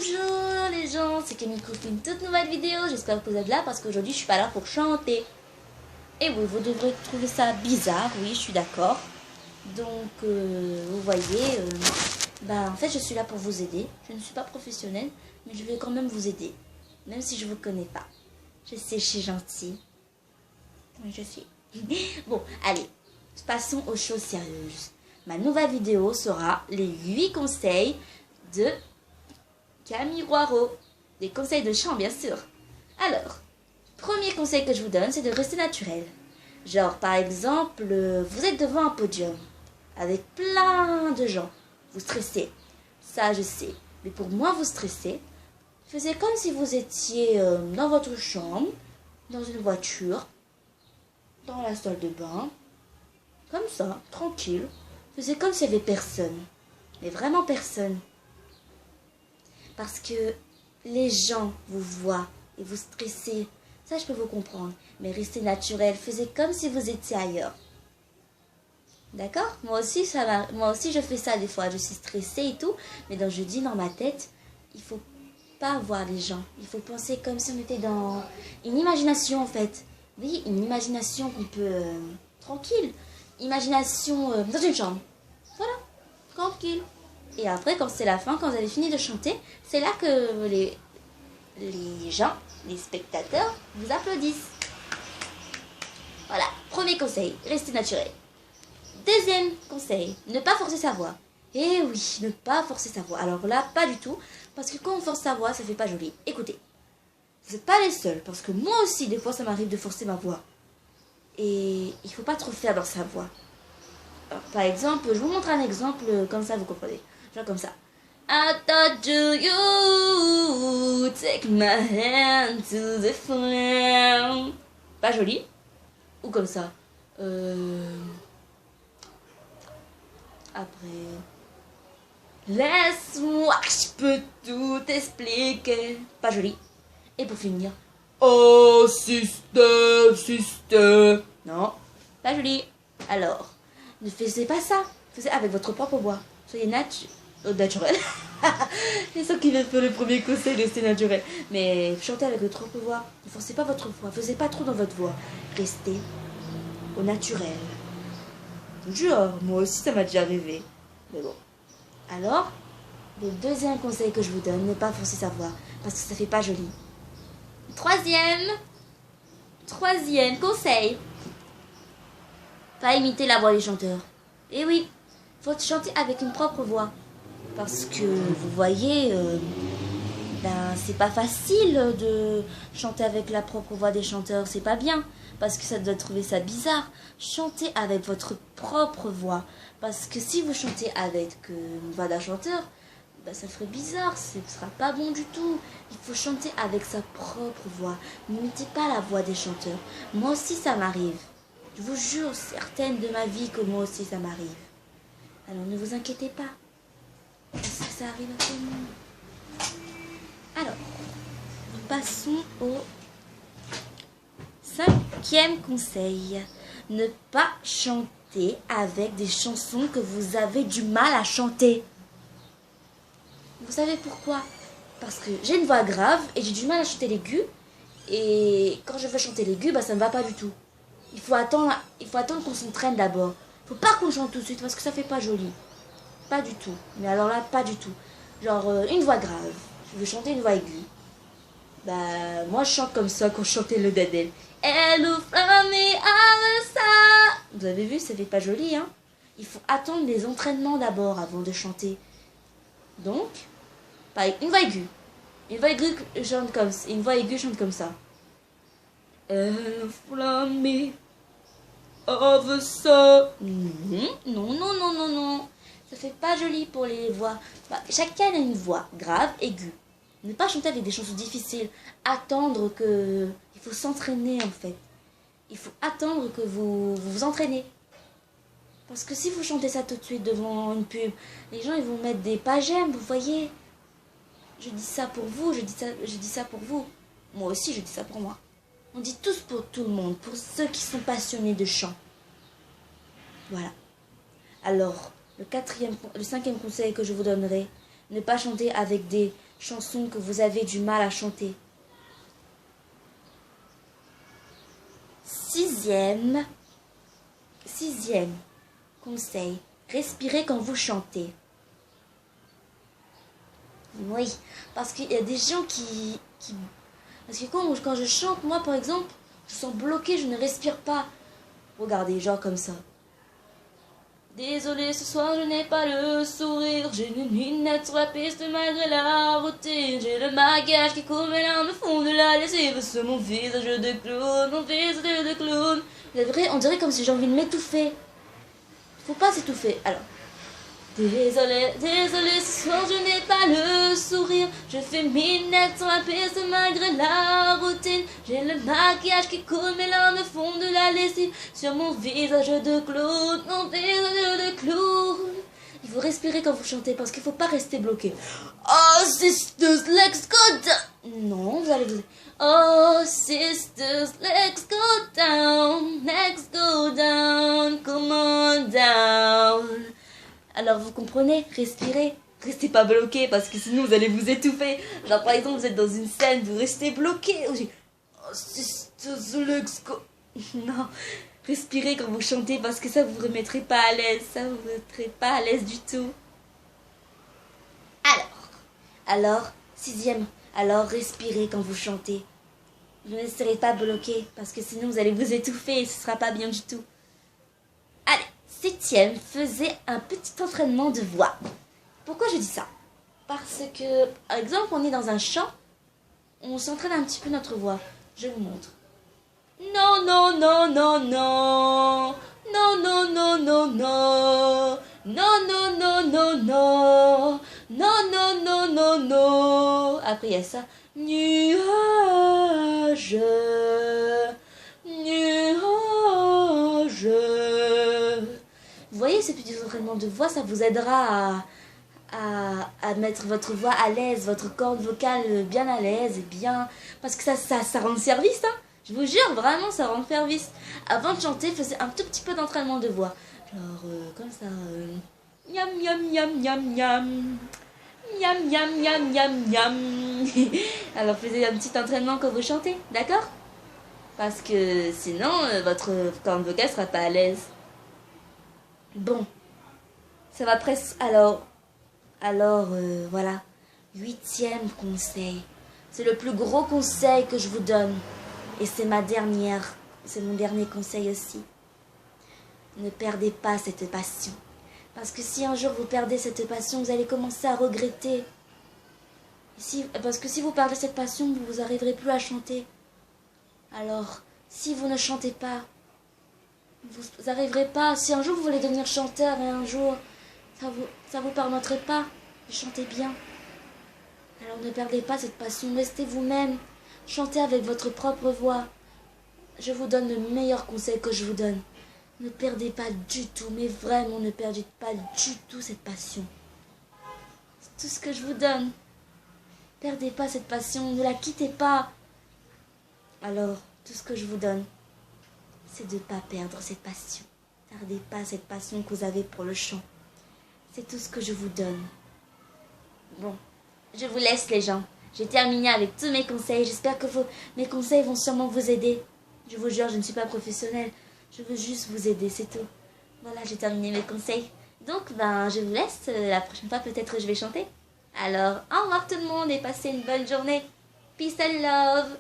Bonjour les gens, c'est Camille pour une toute nouvelle vidéo. J'espère que vous êtes là parce qu'aujourd'hui je suis pas là pour chanter. Et oui, vous devrez trouver ça bizarre, oui, je suis d'accord. Donc, vous voyez, en fait je suis là pour vous aider. Je ne suis pas professionnelle, mais je vais quand même vous aider. Même si je vous connais pas. Je sais, je suis gentille. Oui, je suis. Bon, allez, passons aux choses sérieuses. Ma nouvelle vidéo sera les 8 conseils de Camille Roireau. Des conseils de chant, bien sûr. Alors, premier conseil que je vous donne, c'est de rester naturel. Genre, par exemple, vous êtes devant un podium avec plein de gens. Vous stressez. Ça, je sais. Mais pour moins vous stresser, faisiez comme si vous étiez dans votre chambre, dans une voiture, dans la salle de bain. Comme ça, tranquille. Faisiez comme s'il n'y avait personne. Mais vraiment personne. Parce que les gens vous voient et vous stressez. Ça, je peux vous comprendre. Mais restez naturel. Faisez comme si vous étiez ailleurs. D'accord? Moi aussi, je fais ça des fois. Je suis stressée et tout. Mais donc, je dis dans ma tête, il faut pas voir les gens. Il faut penser comme si on était dans une imagination, en fait. Oui, une imagination qu'on peut... tranquille. Imagination dans une chambre. Voilà. Tranquille. Et après, quand c'est la fin, quand vous avez fini de chanter, c'est là que les gens, les spectateurs, vous applaudissent. Voilà, premier conseil, restez naturel. Deuxième conseil, ne pas forcer sa voix. Eh oui, ne pas forcer sa voix. Alors là, pas du tout, parce que quand on force sa voix, ça fait pas joli. Écoutez, vous n'êtes pas les seuls, parce que moi aussi, des fois, ça m'arrive de forcer ma voix. Et il faut pas trop faire dans sa voix. Alors, par exemple, je vous montre un exemple, comme ça, vous comprenez. Genre comme ça. I thought you take my hand to the flame. Pas joli. Ou comme ça. Après. Laisse-moi, je peux tout expliquer. Pas joli. Et pour finir. Oh, sister, sister. Non, pas joli. Alors, ne faisiez pas ça. Faisiez avec votre propre voix. Soyez naturel. C'est ça qui vient faire le premier conseil, restez naturel. Mais chantez avec votre propre voix. Ne forcez pas votre voix. Faisez pas trop dans votre voix. Restez au naturel. Genre, moi aussi ça m'a déjà arrivé. Mais bon. Alors, le deuxième conseil que je vous donne, ne pas forcer sa voix. Parce que ça fait pas joli. Troisième conseil. Pas imiter la voix des chanteurs. Eh oui, faut chanter avec une propre voix. Parce que, vous voyez, c'est pas facile de chanter avec la propre voix des chanteurs. C'est pas bien. Parce que ça doit trouver ça bizarre. Chantez avec votre propre voix. Parce que si vous chantez avec une voix d'un chanteur, ça ferait bizarre. Ce ne sera pas bon du tout. Il faut chanter avec sa propre voix. N'imitez pas la voix des chanteurs. Moi aussi, ça m'arrive. Je vous jure, certaines de ma vie que moi aussi, ça m'arrive. Alors, ne vous inquiétez pas. Parce que ça arrive à tout le monde. Alors, passons au 5e conseil. Ne pas chanter avec des chansons que vous avez du mal à chanter. Vous savez pourquoi? Parce que j'ai une voix grave et j'ai du mal à chanter l'aigu. Et quand je veux chanter l'aigu, ça ne va pas du tout. Il faut attendre qu'on s'entraîne d'abord. Il ne faut pas qu'on chante tout de suite parce que ça fait pas joli. Pas du tout. Mais alors là, pas du tout. Genre, une voix grave. Je veux chanter une voix aiguë. Moi, je chante comme ça quand je chantais le Dadel. Vous avez vu, ça fait pas joli, hein? Il faut attendre les entraînements d'abord avant de chanter. Donc, pareil, une voix aiguë. Une voix aiguë chante comme ça. Une voix aiguë chante comme ça. Enflammé of ça. Non, non, non, non, non. Ça fait pas joli pour les voix. Chacun a une voix grave, aiguë. Ne pas chanter avec des chansons difficiles. Attendre que... Il faut s'entraîner en fait. Il faut attendre que vous vous entraînez. Parce que si vous chantez ça tout de suite devant une pub, les gens ils vont mettre des pas j'aime, vous voyez. Je dis ça pour vous, je dis ça pour vous. Moi aussi je dis ça pour moi. On dit tous pour tout le monde, pour ceux qui sont passionnés de chant. Voilà. Alors, le 5e conseil que je vous donnerai, ne pas chanter avec des chanson que vous avez du mal à chanter. Sixième conseil, respirez quand vous chantez. Oui, parce qu'il y a des gens qui... Parce que quand je chante, moi par exemple, je sens bloqué, je ne respire pas. Regardez, genre comme ça. Désolé, ce soir je n'ai pas le sourire. J'ai une lunette sur la piste malgré la routine. J'ai le maquillage qui coule mes larmes me font de la lessive sur mon visage de clown, mon visage de clown. C'est vrai, on dirait comme si j'ai envie de m'étouffer. Faut pas s'étouffer. Alors. Désolé, ce soir je n'ai pas le sourire. Je fais minette sur la piste malgré la routine. J'ai le maquillage qui coule, mes larmes me font de la lessive sur mon visage de clown, mon visage de clown. Il faut respirer quand vous chantez parce qu'il faut pas rester bloqué. Oh sisters, let's go down. Non, vous allez vous... Oh sisters, let's go down, come on down. Alors vous comprenez, respirez, restez pas bloqué parce que sinon vous allez vous étouffer. Genre par exemple vous êtes dans une scène, vous restez bloqué. Oh sisters, let's go. Non, respirez quand vous chantez parce que ça vous remettrez pas à l'aise, ça vous mettrez pas à l'aise du tout. Alors, sixième, alors respirez quand vous chantez. Vous ne serez pas bloqué parce que sinon vous allez vous étouffer et ce sera pas bien du tout. Allez, septième, faisait un petit entraînement de voix. Pourquoi je dis ça? Parce que, par exemple, on est dans un chant, on s'entraîne un petit peu notre voix. Je vous montre. Non, non, non, non, non. Non, non, non, non, non. Non, non, non, non, non. Non, non, non, non, non. Après, il y a ça. Nuage. Nuage. Vous voyez, ce petit entraînement de voix, ça vous aidera à mettre votre voix à l'aise, votre corde vocale bien à l'aise et bien... Parce que ça rend service, hein. Je vous jure, vraiment, ça rend service. Avant de chanter, faisais un tout petit peu d'entraînement de voix. Genre, comme ça... Miam, miam, miam, miam, miam. Miam, miam, miam, miam, miam. Alors, faisez un petit entraînement quand vous chantez, d'accord? Parce que sinon, votre corde vocale sera pas à l'aise. Bon, ça va presque... Alors, voilà. Huitième conseil. C'est le plus gros conseil que je vous donne. Et c'est mon dernier conseil aussi. Ne perdez pas cette passion. Parce que si un jour vous perdez cette passion, vous allez commencer à regretter. Parce que si vous perdez cette passion, vous n'arriverez plus à chanter. Alors, si vous ne chantez pas, vous n'arriverez pas. Si un jour vous voulez devenir chanteur et un jour ça vous permettrait pas de chanter bien. Alors ne perdez pas cette passion, restez vous-même. Chantez avec votre propre voix. Je vous donne le meilleur conseil que je vous donne. Ne perdez pas du tout, mais vraiment ne perdez pas du tout cette passion. C'est tout ce que je vous donne. Perdez pas cette passion, ne la quittez pas. Alors, tout ce que je vous donne, c'est de ne pas perdre cette passion. Ne perdez pas cette passion que vous avez pour le chant. C'est tout ce que je vous donne. Bon, je vous laisse les gens. J'ai terminé avec tous mes conseils. J'espère que mes conseils vont sûrement vous aider. Je vous jure, je ne suis pas professionnelle. Je veux juste vous aider, c'est tout. Voilà, j'ai terminé mes conseils. Donc, je vous laisse. La prochaine fois, peut-être je vais chanter. Alors, au revoir tout le monde et passez une bonne journée. Peace and love.